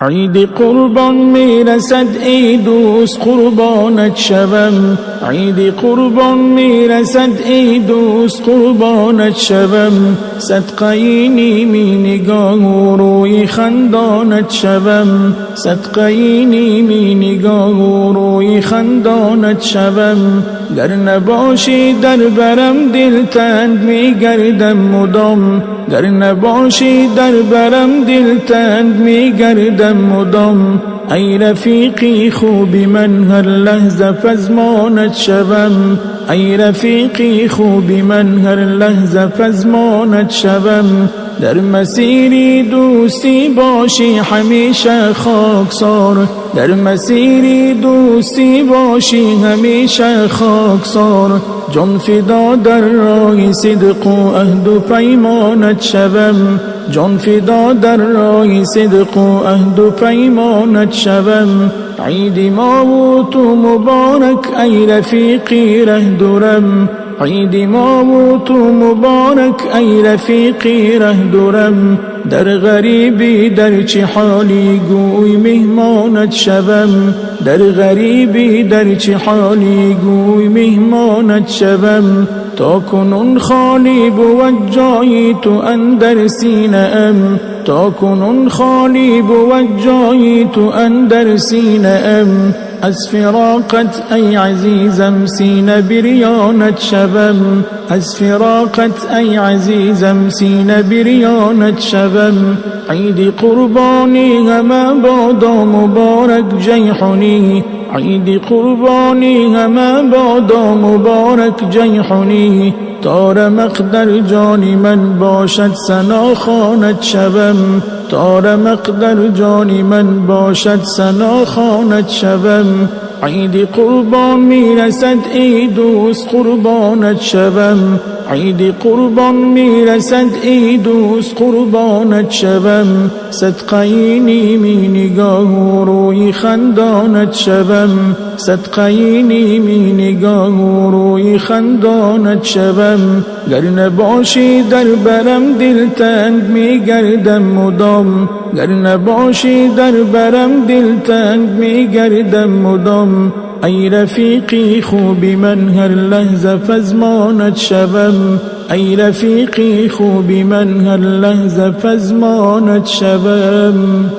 عید قربان میرسد ای دوست قربانت شوم، عید قربان میرسد ای دوست قربانت شوم، صدقه نیمی نگاه و روی خندانت شوم، صدقه نیمی نگاه و روی خندانت شوم. گر نباشی در برم دلتنگ میگردم مدام، گر نباشی در برم دلتنگ میگردم مدام. ای رفیقی خوبی من هر لحظه پزمانت شوم، ای رفیقی خوبی من هر لحظه پزمانت شوم. در مسیری دوستی باشی همیشه خاکسار، در مسیری دوستی باشی همیشه خاکسار. جان فدا در راه صدق و عهد و پیمانت شوم، جان فدا در راه صدق و عهد و پیمانت شوم. عید ما و تو مبارک ای رفیقی ره دورم، عید ما و تو مبارک ای رفیقی ره دورم. در غریبی در چه حالی گوی مهمانت شوم، در غریبی در چه حالی گوی مهمانت شوم. تا کنون خالی بود جای تو اندر سینه ام، تا کنون خالی بود جای تو اندر سینه ام. از فراقت ای عزیزم سینه بریانت شوم، از فراقت ای عزیزم سینه بریانت شوم. عید قربانی همه بادا مبارک جیحونی، عید قربانی همه بادا مبارک جیحونی. تا رمق در جان من باشد ثنا خوانت شوم، تا رمق در جان من باشد ثنا خوانت شوم. عید قربان میرسد ای دوست قربانت شوم، عید قربان میرسد ای دوست قربانت شوم. صدقه نیمی نگاه و روی خندانت شوم، صدقه نیمی نگاه و روی خندانت شوم. گر نباشی در برم دلتنگ میگردم مدام، گر نباشی در برم دلتنگ میگردم مدام. ای رفیقی خوبی من هر لحظه پزمانت شوم، ای رفیقی خوبی من هر لحظه پزمانت شوم.